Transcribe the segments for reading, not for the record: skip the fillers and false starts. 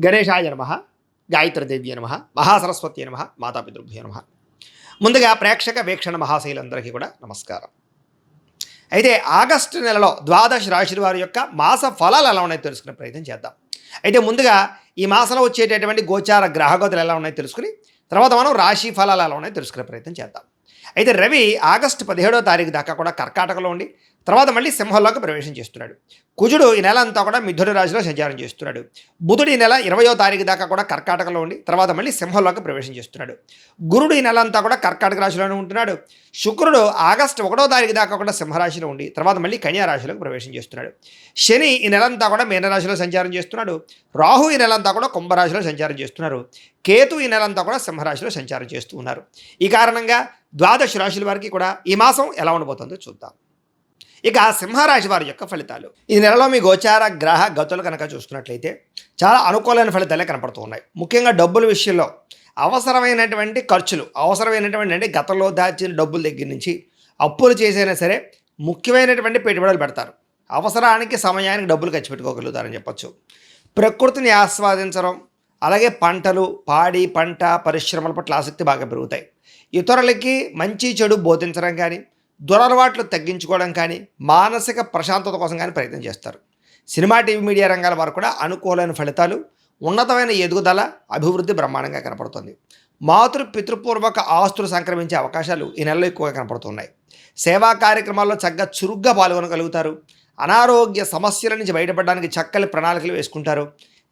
గణేశాయ నమ, గాయత్రీదేవ్య నమ, మహాసరస్వతి నమ, మాతాపితృభ్యో నమ. ముందుగా ప్రేక్షక వీక్షణ మహాశైలందరికీ కూడా నమస్కారం. అయితే ఆగస్టు నెలలో ద్వాదశ రాశుల వారి యొక్క మాస ఫలాలు ఎలా ఉన్నాయో తెలుసుకునే ప్రయత్నం చేద్దాం. అయితే ముందుగా ఈ మాసంలో వచ్చేటటువంటి గోచార గ్రహగతులు ఎలా ఉన్నాయో తెలుసుకుని తర్వాత మనం రాశి ఫలాలు ఎలా ఉన్నాయో తెలుసుకునే ప్రయత్నం చేద్దాం. అయితే రవి ఆగస్టు 17వ తారీఖు దాకా కూడా కర్కాటకలో ఉండి తర్వాత మళ్ళీ సింహంలోకి ప్రవేశం చేస్తున్నాడు. కుజుడు ఈ నెల అంతా కూడా మిథున రాశిలో సంచారం చేస్తున్నాడు. బుధుడు ఈ నెల 20వ తారీఖు దాకా కూడా కర్కాటకలో ఉండి తర్వాత మళ్ళీ సింహంలోకి ప్రవేశం చేస్తున్నాడు. గురుడు ఈ నెల అంతా కూడా కర్కాటక రాశిలోనే ఉంటున్నాడు. శుక్రుడు ఆగస్టు 1వ తారీఖు దాకా కూడా సింహరాశిలో ఉండి తర్వాత మళ్ళీ కన్యా రాశిలోకి ప్రవేశం చేస్తున్నాడు. శని ఈ నెలంతా కూడా మీనరాశిలో సంచారం చేస్తున్నాడు. రాహు ఈ నెలంతా కూడా కుంభరాశిలో సంచారం చేస్తున్నారు. కేతు ఈ నెలంతా కూడా సింహరాశిలో సంచారం చేస్తూ ఉన్నారు. ఈ కారణంగా ద్వాదశ రాశుల వారికి కూడా ఈ మాసం ఎలా ఉండబోతుందో చూద్దాం. ఇక సింహరాశి వారి యొక్క ఫలితాలు. ఈ నెలలో మీ గోచార గ్రహ గతులు కనుక చూసుకున్నట్లయితే చాలా అనుకూలమైన ఫలితాలే కనపడుతూ ఉన్నాయి. ముఖ్యంగా డబ్బుల విషయంలో అవసరమైనటువంటి ఖర్చులు, అవసరమైనటువంటి అంటే గతంలో దాచిన డబ్బుల దగ్గర నుంచి అప్పులు చేసైనా సరే ముఖ్యమైనటువంటి పెట్టుబడులు పెడతారు. అవసరానికి సమయానికి డబ్బులు ఖర్చు పెట్టుకోగలుగుతారని చెప్పచ్చు. ప్రకృతిని ఆస్వాదించడం, అలాగే పంటలు, పాడి పంట పరిశ్రమల పట్ల ఆసక్తి బాగా పెరుగుతాయి. ఇతరులకి మంచి చెడు బోధించడం కానీ, దురలవాట్లు తగ్గించుకోవడం కానీ, మానసిక ప్రశాంతత కోసం కానీ ప్రయత్నం చేస్తారు. సినిమా, టీవీ, మీడియా రంగాల వారు కూడా అనుకూలమైన ఫలితాలు, ఉన్నతమైన ఎదుగుదల, అభివృద్ధి బ్రహ్మాండంగా కనపడుతుంది. మాతృ పితృపూర్వక ఆస్తులు సంక్రమించే అవకాశాలు ఈ నెలలో ఎక్కువగా కనపడుతున్నాయి. సేవా కార్యక్రమాల్లో చక్కగా చురుగ్గా పాల్గొనగలుగుతారు. అనారోగ్య సమస్యల నుంచి బయటపడడానికి చక్కని ప్రణాళికలు వేసుకుంటారు.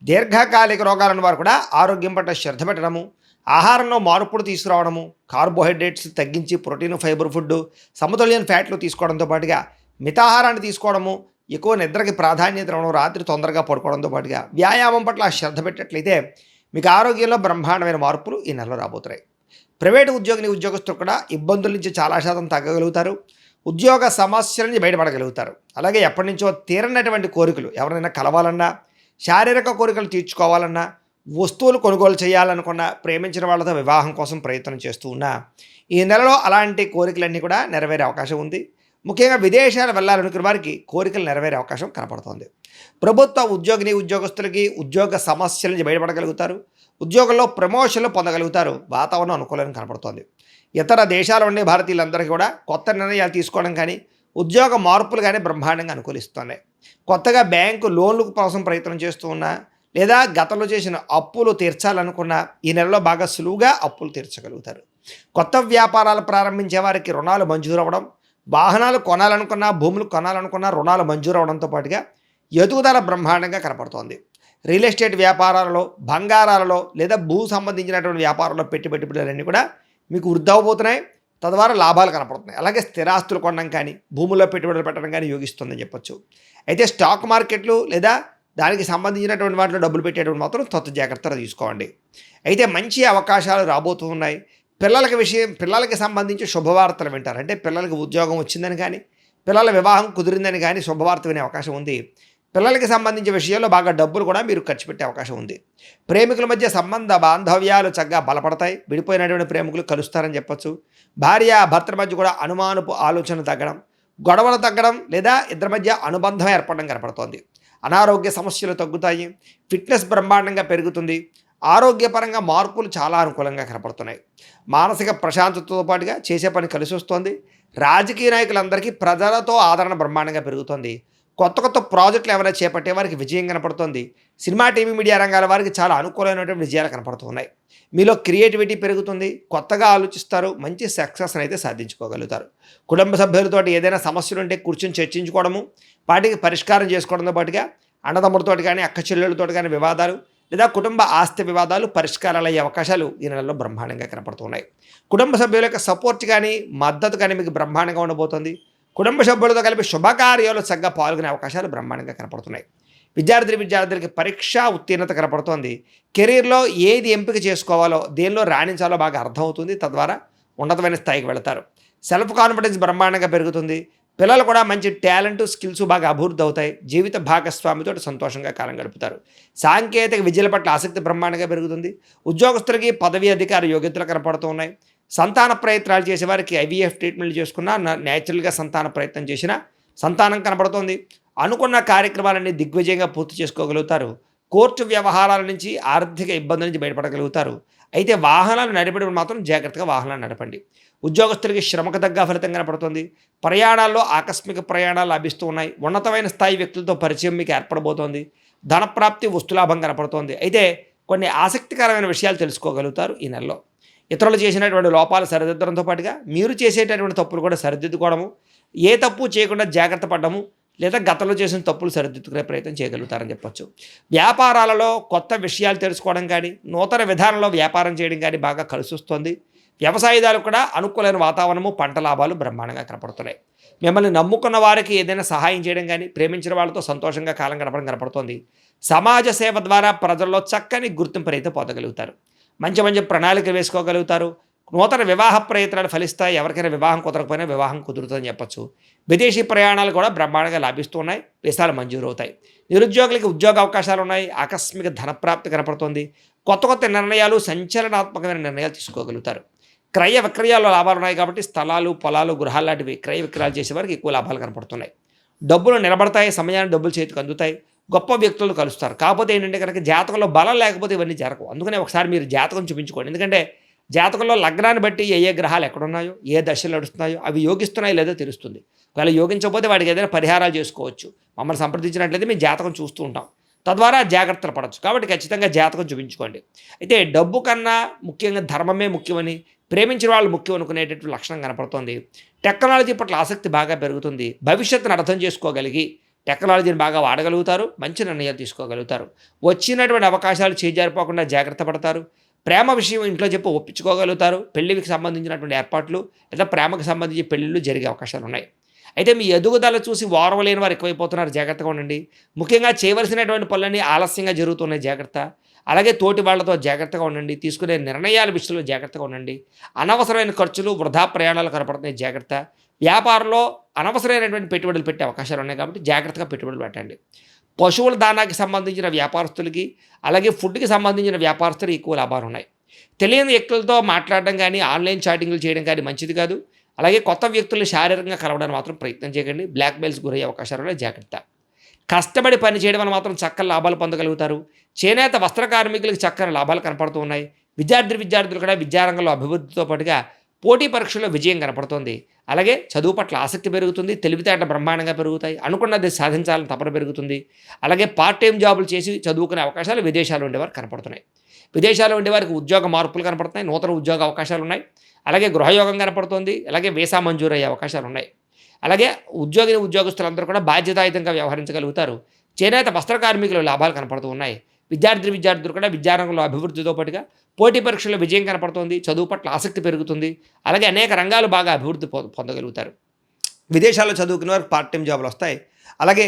దీర్ఘకాలిక రోగాలను వారు కూడా ఆరోగ్యం పట్ల శ్రద్ధ పెట్టడము, ఆహారంలో మార్పులు తీసుకురావడము, కార్బోహైడ్రేట్స్ తగ్గించి ప్రోటీన్, ఫైబర్ ఫుడ్, సమతుల్యమైన ఫ్యాట్లు తీసుకోవడంతో పాటుగా మితాహారాన్ని తీసుకోవడము, ఎక్కువ నిద్రకి ప్రాధాన్యత ఇవ్వడం, రాత్రి తొందరగా పడుకోవడంతో పాటుగా వ్యాయామం పట్ల శ్రద్ధ పెట్టినట్లయితే మీకు ఆరోగ్యంలో బ్రహ్మాండమైన మార్పులు ఈ నెలలో రాబోతున్నాయి. ప్రైవేటు ఉద్యోగస్తులు కూడా ఇబ్బందుల నుంచి చాలా శాతం తగ్గగలుగుతారు. ఉద్యోగ సమస్యల నుంచి బయటపడగలుగుతారు. అలాగే ఎప్పటి నుంచో తీరనటువంటి కోరికలు, ఎవరైనా కలవాలన్నా, శారీరక కోరికలు తీర్చుకోవాలన్నా, వస్తువులు కొనుగోలు చేయాలనుకున్న, ప్రేమించిన వాళ్ళతో వివాహం కోసం ప్రయత్నం చేస్తూ ఉన్నా ఈ నెలలో అలాంటి కోరికలన్నీ కూడా నెరవేరే అవకాశం ఉంది. ముఖ్యంగా విదేశాలు వెళ్ళాలనుకున్న వారికి కోరికలు నెరవేరే అవకాశం కనపడుతోంది. ప్రభుత్వ ఉద్యోగస్తులకి ఉద్యోగ సమస్యల నుంచి బయటపడగలుగుతారు. ఉద్యోగంలో ప్రమోషన్లు పొందగలుగుతారు. వాతావరణం అనుకూలంగా కనపడుతోంది. ఇతర దేశాల ఉండే భారతీయులందరికీ కూడా కొత్త నిర్ణయాలు తీసుకోవడం కానీ, ఉద్యోగ మార్పులు కానీ బ్రహ్మాండంగా అనుకూలిస్తున్నాయి. కొత్తగా బ్యాంకు లోన్ల కోసం ప్రయత్నం చేస్తూ ఉన్నా, లేదా గతంలో చేసిన అప్పులు తీర్చాలనుకున్న ఈ నెలలో బాగా సులువుగా అప్పులు తీర్చగలుగుతారు. కొత్త వ్యాపారాలు ప్రారంభించే వారికి రుణాలు మంజూరు అవ్వడం, వాహనాలు కొనాలనుకున్నా, భూములు కొనాలనుకున్నా రుణాలు మంజూరు అవడంతో పాటుగా ఎదుగుదల బ్రహ్మాండంగా కనపడుతోంది. రియల్ ఎస్టేట్ వ్యాపారాలలో, బంగారాలలో లేదా భూ సంబంధించినటువంటి వ్యాపారాల్లో పెట్టుబడులన్నీ కూడా మీకు వృద్ధి అవబోతున్నాయి. తద్వారా లాభాలు కనపడుతున్నాయి. అలాగే స్థిరాస్తులు కొనడం కానీ, భూముల్లో పెట్టుబడులు పెట్టడం కానీ యోగిస్తుందని చెప్పొచ్చు. అయితే స్టాక్ మార్కెట్లు లేదా దానికి సంబంధించినటువంటి వాటిలో డబ్బులు పెట్టేటువంటి మాత్రం జాగ్రత్తలు తీసుకోండి. అయితే మంచి అవకాశాలు రాబోతూ ఉన్నాయి. పిల్లలకి సంబంధించి శుభవార్తలు వింటారు. అంటే పిల్లలకి ఉద్యోగం వచ్చిందని కానీ, పిల్లల వివాహం కుదిరిందని కానీ శుభవార్త వినే అవకాశం ఉంది. పిల్లలకి సంబంధించిన విషయాల్లో బాగా డబ్బులు కూడా మీరు ఖర్చు పెట్టే అవకాశం ఉంది. ప్రేమికుల మధ్య సంబంధ బాంధవ్యాలు చక్కగా బలపడతాయి. విడిపోయినటువంటి ప్రేమికులు కలుస్తారని చెప్పొచ్చు. భార్య భర్తల మధ్య కూడా అనుమానపు ఆలోచన తగ్గడం, గొడవలు తగ్గడం లేదా ఇద్దరి మధ్య అనుబంధం ఏర్పడడం కనపడుతోంది. అనారోగ్య సమస్యలు తగ్గుతాయి. ఫిట్నెస్ బ్రహ్మాండంగా పెరుగుతుంది. ఆరోగ్యపరంగా మార్పులు చాలా అనుకూలంగా కనపడుతున్నాయి. మానసిక ప్రశాంతతతో పాటుగా చేసే పని కలిసి వస్తుంది. రాజకీయ నాయకులందరికీ ప్రజలతో ఆదరణ బ్రహ్మాండంగా పెరుగుతుంది. కొత్త ప్రాజెక్టులు ఏమైనా చేపట్టే వారికి విజయం కనపడుతుంది. సినిమా, టీవీ, మీడియా రంగాల వారికి చాలా అనుకూలమైనటువంటి విజయాలు కనపడుతున్నాయి. మీలో క్రియేటివిటీ పెరుగుతుంది. కొత్తగా ఆలోచిస్తారు. మంచి సక్సెస్ని అయితే సాధించుకోగలుగుతారు. కుటుంబ సభ్యులతో ఏదైనా సమస్యలు ఉంటే కూర్చొని చర్చించుకోవడము, వాటికి పరిష్కారం చేసుకోవడంతో పాటుగా అన్నదమ్ములతో కానీ, అక్క చెల్లెళ్ళతో కానీ వివాదాలు లేదా కుటుంబ ఆస్తి వివాదాలు పరిష్కారాలు అయ్యే అవకాశాలు ఈ నెలలో బ్రహ్మాండంగా కనపడుతున్నాయి. కుటుంబ సభ్యుల యొక్క సపోర్ట్ కానీ, మద్దతు కానీ మీకు బ్రహ్మాండంగా ఉండబోతుంది. కుటుంబ సభ్యులతో కలిపి శుభకార్యాలు చక్కగా పాల్గొనే అవకాశాలు బ్రహ్మాండంగా కనపడుతున్నాయి. విద్యార్థులకి పరీక్షా ఉత్తీర్ణత కనపడుతోంది. కెరీర్లో ఏది ఎంపిక చేసుకోవాలో, దేనిలో రాణించాలో బాగా అర్థమవుతుంది. తద్వారా ఉన్నతమైన స్థాయికి వెళతారు. సెల్ఫ్ కాన్ఫిడెన్స్ బ్రహ్మాండంగా పెరుగుతుంది. పిల్లలు కూడా మంచి టాలెంట్, స్కిల్స్ బాగా అభివృద్ధి అవుతాయి. జీవిత భాగస్వామితో సంతోషంగా కాలం గడుపుతారు. సాంకేతిక విద్యల పట్ల ఆసక్తి బ్రహ్మాండంగా పెరుగుతుంది. ఉద్యోగస్తులకి పదవి అధికార యోగ్యతలు కనపడుతూ ఉన్నాయి. సంతాన ప్రయత్నాలు చేసేవారికి ఐవీఎఫ్ ట్రీట్మెంట్లు చేసుకున్నా, న్యాచురల్గా సంతాన ప్రయత్నం చేసినా సంతానం కనపడుతోంది. అనుకున్న కార్యక్రమాలన్నీ దిగ్విజయంగా పూర్తి చేసుకోగలుగుతారు. కోర్టు వ్యవహారాల నుంచి ఆర్థిక ఇబ్బందుల నుంచి బయటపడగలుగుతారు. అయితే వాహనాలు నడిపేటప్పుడు మాత్రం జాగ్రత్తగా వాహనాలు నడపండి. ఉద్యోగస్తులకి శ్రమకు తగ్గ ఫలితం కనపడుతుంది. ప్రయాణాల్లో ఆకస్మిక ప్రయాణాలు లభిస్తూ ఉన్నాయి. ఉన్నతమైన స్థాయి వ్యక్తులతో పరిచయం మీకు ఏర్పడబోతోంది. ధనప్రాప్తి, వస్తులాభం కనపడుతోంది. అయితే కొన్ని ఆసక్తికరమైన విషయాలు తెలుసుకోగలుగుతారు ఈ నెలలో. ఇతరులు చేసినటువంటి లోపాలు సరిదిద్దడంతో పాటుగా మీరు చేసేటటువంటి తప్పులు కూడా సరిదిద్దుకోవడము, ఏ తప్పు చేయకుండా జాగ్రత్త పడడము, లేదా గతంలో చేసిన తప్పులు సరిదిద్దుకునే ప్రయత్నం చేయగలుగుతారని చెప్పొచ్చు. వ్యాపారాలలో కొత్త విషయాలు తెలుసుకోవడం కానీ, నూతన విధానంలో వ్యాపారం చేయడం కానీ బాగా కలిసి వస్తుంది. వ్యవసాయదారులు కూడా అనుకూలమైన వాతావరణము, పంట లాభాలు బ్రహ్మాండంగా కనపడుతున్నాయి. మిమ్మల్ని నమ్ముకున్న వారికి ఏదైనా సహాయం చేయడం కానీ, ప్రేమించిన వాళ్ళతో సంతోషంగా కాలం గడపడం కనపడుతోంది. సమాజ సేవ ద్వారా ప్రజల్లో చక్కని గుర్తింపు అయితే పొందగలుగుతారు. మంచి మంచి ప్రణాళిక వేసుకోగలుగుతారు. నూతన వివాహ ప్రయత్నాలు ఫలిస్తాయి. ఎవరికైనా వివాహం కుదరకపోయినా వివాహం కుదురుతుందని చెప్పొచ్చు. విదేశీ ప్రయాణాలు కూడా బ్రహ్మాండంగా లాభిస్తున్నాయి. వీసాలు మంజూరు అవుతాయి. నిరుద్యోగులకి ఉద్యోగ అవకాశాలు ఉన్నాయి. ఆకస్మిక ధనప్రాప్తి కనపడుతుంది. కొత్త కొత్త నిర్ణయాలు, సంచలనాత్మకమైన నిర్ణయాలు తీసుకోగలుగుతారు. క్రయ విక్రయాల్లో లాభాలు ఉన్నాయి కాబట్టి స్థలాలు, పొలాలు, గృహాలు లాంటివి క్రయ విక్రయాలు చేసే వారికి ఎక్కువ లాభాలు కనపడుతున్నాయి. డబ్బులు నిలబడతాయి. సమయానికి డబ్బులు చేతికి అందుతాయి. గొప్ప వ్యక్తులను కలుస్తారు. కాకపోతే ఏంటంటే కనుక జాతకంలో బలం లేకపోతే ఇవన్నీ జరగవు. అందుకనే ఒకసారి మీరు జాతకం చూపించుకోండి. ఎందుకంటే జాతకంలో లగ్నాన్ని బట్టి ఏ ఏ గ్రహాలు ఎక్కడున్నాయో, ఏ దశలు నడుస్తున్నాయో అవి యోగిస్తున్నాయో లేదో తెలుస్తుంది. ఒకవేళ యోగించకపోతే వాటికి ఏదైనా పరిహారాలు చేసుకోవచ్చు. మమ్మల్ని సంప్రదించినట్లయితే మేము జాతకం చూస్తూ ఉంటాం. తద్వారా జాగ్రత్తలు పడవచ్చు. కాబట్టి ఖచ్చితంగా జాతకం చూపించుకోండి. అయితే డబ్బు కన్నా ముఖ్యంగా ధర్మమే ముఖ్యమని, ప్రేమించిన వాళ్ళు ముఖ్యం అనుకునేటటువంటి లక్షణం కనపడుతుంది. టెక్నాలజీ పట్ల ఆసక్తి బాగా పెరుగుతుంది. భవిష్యత్తును అర్థం చేసుకోగలిగి టెక్నాలజీని బాగా వాడగలుగుతారు. మంచి నిర్ణయాలు తీసుకోగలుగుతారు. వచ్చినటువంటి అవకాశాలు చేజారిపోకుండా జాగ్రత్త పడతారు. ప్రేమ విషయం ఇంట్లో చెప్పి ఒప్పించుకోగలుగుతారు. పెళ్లికి సంబంధించినటువంటి ఏర్పాట్లు లేదా ప్రేమకు సంబంధించి పెళ్ళిళ్ళు జరిగే అవకాశాలు ఉన్నాయి. అయితే మీ ఎదుగుదల చూసి ఓర్వలేని వారు ఎక్కువైపోతున్నారు. జాగ్రత్తగా ఉండండి. ముఖ్యంగా చేయవలసినటువంటి పనులన్నీ ఆలస్యంగా జరుగుతున్నాయి. జాగ్రత్త. అలాగే తోటి వాళ్లతో జాగ్రత్తగా ఉండండి. తీసుకునే నిర్ణయాల విషయంలో జాగ్రత్తగా ఉండండి. అనవసరమైన ఖర్చులు, వృధా ప్రయాణాలు కనపడుతున్నాయి. జాగ్రత్త. వ్యాపారంలో అనవసరమైనటువంటి పెట్టుబడులు పెట్టే అవకాశాలు ఉన్నాయి కాబట్టి జాగ్రత్తగా పెట్టుబడులు పెట్టండి. పశువుల దానాకి సంబంధించిన వ్యాపారస్తులకి, అలాగే ఫుడ్కి సంబంధించిన వ్యాపారస్తులు ఎక్కువ లాభాలు ఉన్నాయి. తెలియని వ్యక్తులతో మాట్లాడడం కానీ, ఆన్లైన్ చాటింగ్లు చేయడం కానీ మంచిది కాదు. అలాగే కొత్త వ్యక్తులను శారీరకంగా కలవడానికి మాత్రం ప్రయత్నం చేయకండి. బ్లాక్మెయిల్స్ గురయ్యే అవకాశాలు ఉన్నాయి. జాగ్రత్త. కష్టపడి పని చేయడం వల్ల మాత్రం చక్కని లాభాలు పొందగలుగుతారు. చేనేత వస్త్ర కార్మికులకు చక్కని లాభాలు కనపడుతూ ఉన్నాయి. విద్యార్థులు కూడా విద్యారంగంలో అభివృద్ధితో పాటుగా పోటీ పరీక్షల్లో విజయం కనపడుతుంది. అలాగే చదువు పట్ల ఆసక్తి పెరుగుతుంది. తెలివితేటలు బ్రహ్మాండంగా పెరుగుతాయి. అనుకున్నది సాధించాలని తపన పెరుగుతుంది. అలాగే పార్ట్ టైం జాబులు చేసి చదువుకునే అవకాశాలు విదేశాలు ఉండేవారు కనపడుతున్నాయి. విదేశాల్లో ఉండేవారికి ఉద్యోగ మార్పులు కనపడుతున్నాయి. నూతన ఉద్యోగ అవకాశాలు ఉన్నాయి. అలాగే గృహయోగం కనపడుతుంది. అలాగే వీసా మంజూరు అయ్యే అవకాశాలు ఉన్నాయి. అలాగే ఉద్యోగస్తులందరూ కూడా బాధ్యతాయుతంగా వ్యవహరించగలుగుతారు. చేనేత వస్త్ర కార్మికులు లాభాలు కనపడుతూ ఉన్నాయి. విద్యార్థులు కూడా విద్యారంగంలో అభివృద్ధితో పాటుగా పోటీ పరీక్షల్లో విజయం కనపడుతుంది. చదువు పట్ల ఆసక్తి పెరుగుతుంది. అలాగే అనేక రంగాలు బాగా అభివృద్ధి పొందగలుగుతారు. విదేశాల్లో చదువుకునే వారికి పార్ట్ టైం జాబులు వస్తాయి. అలాగే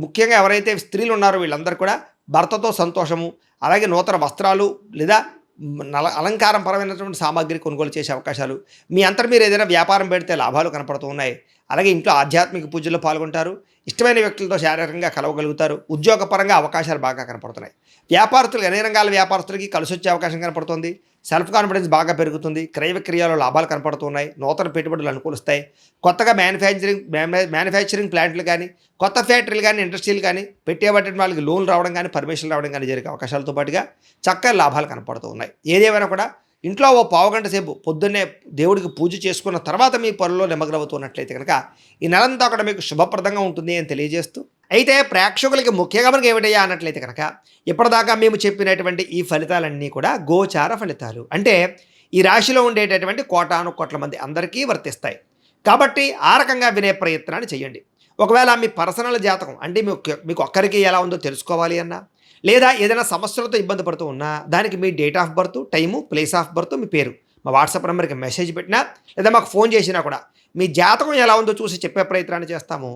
ముఖ్యంగా ఎవరైతే స్త్రీలు ఉన్నారో వీళ్ళందరూ కూడా భర్తతో సంతోషము, అలాగే నూతన వస్త్రాలు లేదా అలంకారం పరమైనటువంటి సామాగ్రి కొనుగోలు చేసే అవకాశాలు, మీ అంతటి మీరు ఏదైనా వ్యాపారం పెడితే లాభాలు కనపడుతూ ఉన్నాయి. అలాగే ఇంట్లో ఆధ్యాత్మిక పూజల్లో పాల్గొంటారు. ఇష్టమైన వ్యక్తులతో శారీరకంగా కలవగలుగుతారు. ఉద్యోగపరంగా అవకాశాలు బాగా కనపడుతున్నాయి. వ్యాపారస్తులు అన్ని రంగాల వ్యాపారస్తులకి కలిసి వచ్చే అవకాశం కనపడుతుంది. సెల్ఫ్ కాన్ఫిడెన్స్ బాగా పెరుగుతుంది. క్రయ విక్రయాల్లో లాభాలు కనపడుతున్నాయి. నూతన పెట్టుబడులు అనుకూలిస్తాయి. కొత్తగా మ్యానుఫ్యాక్చరింగ్ ప్లాంట్లు కానీ, కొత్త ఫ్యాక్టరీలు కానీ, ఇండస్ట్రీలు కానీ పెట్టేబట్టి వాళ్ళకి లోన్లు రావడం కానీ, పర్మిషన్ రావడం కానీ జరిగే అవకాశాలతో పాటుగా చక్కని లాభాలు కనపడుతూ ఉన్నాయి. ఏదేమైనా కూడా ఇంట్లో ఓ పావుగంట సేపు పొద్దున్నే దేవుడికి పూజ చేసుకున్న తర్వాత మీ పనుల్లో నిమగ్నమవుతున్నట్లయితే కనుక ఈ నెలంతా కూడా మీకు శుభప్రదంగా ఉంటుంది అని తెలియజేస్తూ, అయితే ప్రేక్షకులకి ముఖ్యంగా మనకి ఏమిటయ్యా అన్నట్లయితే కనుక ఇప్పటిదాకా మేము చెప్పినటువంటి ఈ ఫలితాలన్నీ కూడా గోచార ఫలితాలు. అంటే ఈ రాశిలో ఉండేటటువంటి కోటాను కోట్ల మంది అందరికీ వర్తిస్తాయి. కాబట్టి ఆ రకంగా వినే ప్రయత్నాన్ని చేయండి. ఒకవేళ మీ పర్సనల్ జాతకం అంటే మీకు ఒక్కరికి ఎలా ఉందో తెలుసుకోవాలి అన్నా, లేదా ఏదైనా సమస్యలతో ఇబ్బంది పడుతూ ఉన్నా దానికి మీ date of birth, time, place of birth, మీ పేరు మా వాట్సాప్ నెంబర్కి మెసేజ్ పెట్టినా లేదా మాకు ఫోన్ చేసినా కూడా మీ జాతకం ఎలా ఉందో చూసి చెప్పే ప్రయత్నాన్ని చేస్తాము.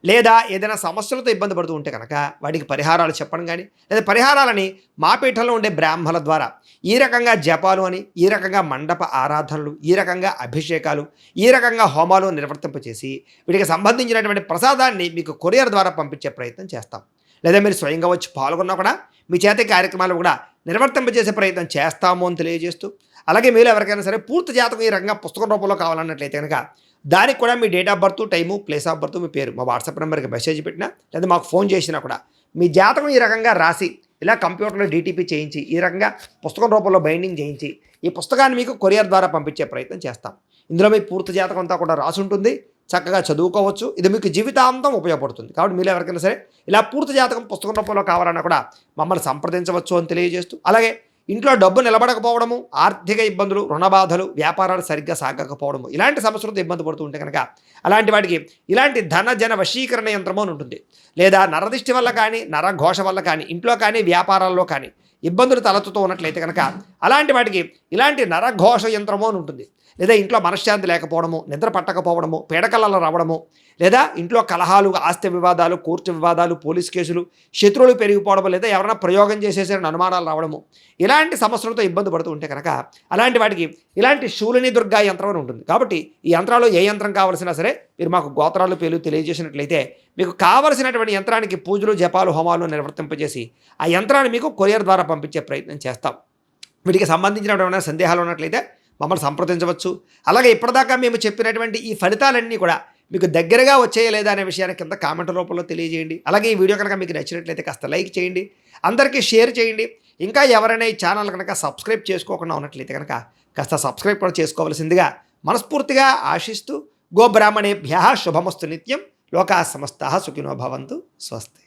లేదా ఏదైనా సమస్యలతో ఇబ్బంది పడుతూ ఉంటే కనుక వాటికి పరిహారాలు చెప్పడం కానీ, లేదా పరిహారాలని మా పీఠంలో ఉండే బ్రాహ్మణుల ద్వారా ఈ రకంగా జపాలు అని, ఈ రకంగా మండప ఆరాధనలు, ఈ రకంగా అభిషేకాలు, ఈ రకంగా హోమాలు నిర్వర్తింపచేసి వీటికి సంబంధించినటువంటి ప్రసాదాన్ని మీకు కొరియర్ ద్వారా పంపించే ప్రయత్నం చేస్తాం. లేదా మీరు స్వయంగా వచ్చి పాల్గొన్నా కూడా మీ చేతి కార్యక్రమాలు కూడా నిర్వర్తింపజేసే ప్రయత్నం చేస్తాము అని తెలియజేస్తూ, అలాగే మీరు ఎవరికైనా సరే పూర్తి జాతకం ఈ రకంగా పుస్తకం రూపంలో కావాలన్నట్లయితే కనుక దానికి కూడా మీ date of birth, time, place of birth, మీ పేరు మా వాట్సాప్ నెంబర్కి మెసేజ్ పెట్టినా లేదా మాకు ఫోన్ చేసినా కూడా మీ జాతకం ఈ రకంగా రాసి ఇలా కంప్యూటర్లో డీటీపీ చేయించి ఈ రకంగా పుస్తకం రూపంలో బైండింగ్ చేయించి ఈ పుస్తకాన్ని మీకు కొరియర్ ద్వారా పంపించే ప్రయత్నం చేస్తాం. ఇందులో మీ పూర్తి జాతకం అంతా కూడా రాసి ఉంటుంది, చక్కగా చదువుకోవచ్చు. ఇది మీకు జీవితాంతం ఉపయోగపడుతుంది. కాబట్టి మీరు ఎవరికైనా సరే ఇలా పూర్తి జాతకం పుస్తకం రూపంలో కావాలన్నా కూడా మమ్మల్ని సంప్రదించవచ్చు అని తెలియజేస్తూ, అలాగే ఇంట్లో డబ్బు నిలబడకపోవడము, ఆర్థిక ఇబ్బందులు, రుణ బాధలు, వ్యాపారాలు సరిగ్గా సాగకపోవడము, ఇలాంటి సమస్యలతో ఇబ్బంది పడుతూ ఉంటే కనుక అలాంటి వాటికి ఇలాంటి ధన జన వశీకరణ యంత్రము అని ఉంటుంది. లేదా నరదిష్టి వల్ల కానీ, నరఘోష వల్ల కానీ, ఇంట్లో కానీ, వ్యాపారాల్లో కానీ ఇబ్బందులు తలెత్తుతూ ఉన్నట్లయితే కనుక అలాంటి వాటికి ఇలాంటి నరఘోష యంత్రము అని ఉంటుంది. లేదా ఇంట్లో మనశ్శాంతి లేకపోవడము, నిద్ర పట్టకపోవడము, పీడకలలు రావడము, లేదా ఇంట్లో కలహాలు, ఆస్తి వివాదాలు, కోర్టు వివాదాలు, పోలీస్ కేసులు, శత్రువులు పెరిగిపోవడము, లేదా ఎవరైనా ప్రయోగం చేసేసారని అనుమానాలు రావడము, ఇలాంటి సమస్యలతో ఇబ్బంది పడుతూ ఉంటే కనుక అలాంటి వాటికి ఇలాంటి శూలిని దుర్గా యంత్రం అని ఉంటుంది. కాబట్టి ఈ యంత్రాలు ఏ యంత్రం కావాల్సినా సరే మీరు మాకు గోత్రాలు పేర్లు తెలియజేసినట్లయితే మీకు కావలసినటువంటి యంత్రానికి పూజలు, జపాలు, హోమాలు నిర్వర్తింపజేసి ఆ యంత్రాన్ని మీకు కొరియర్ ద్వారా పంపించే ప్రయత్నం చేస్తాం. వీటికి సంబంధించినటువంటి సందేహాలు ఉన్నట్లయితే మమ్మల్ని సంప్రదించవచ్చు. అలాగే ఇప్పటిదాకా మేము చెప్పినటువంటి ఈ ఫలితాలన్నీ కూడా మీకు దగ్గరగా వచ్చాయా లేదా అనే విషయాన్ని కింద కామెంట్ రూపంలో తెలియజేయండి. అలాగే ఈ వీడియో కనుక మీకు నచ్చినట్లయితే కాస్త లైక్ చేయండి, అందరికీ షేర్ చేయండి. ఇంకా ఎవరైనా ఈ ఛానల్ కనుక సబ్స్క్రైబ్ చేసుకోకుండా ఉన్నట్లయితే కనుక కాస్త సబ్స్క్రైబ్ కూడా చేసుకోవాల్సిందిగా మనస్ఫూర్తిగా ఆశిస్తూ, గోబ్రాహ్మణేభ్యః శుభమస్తు నిత్యం, లోకాః సమస్తాః సుఖినో భవంతు, స్వస్తి.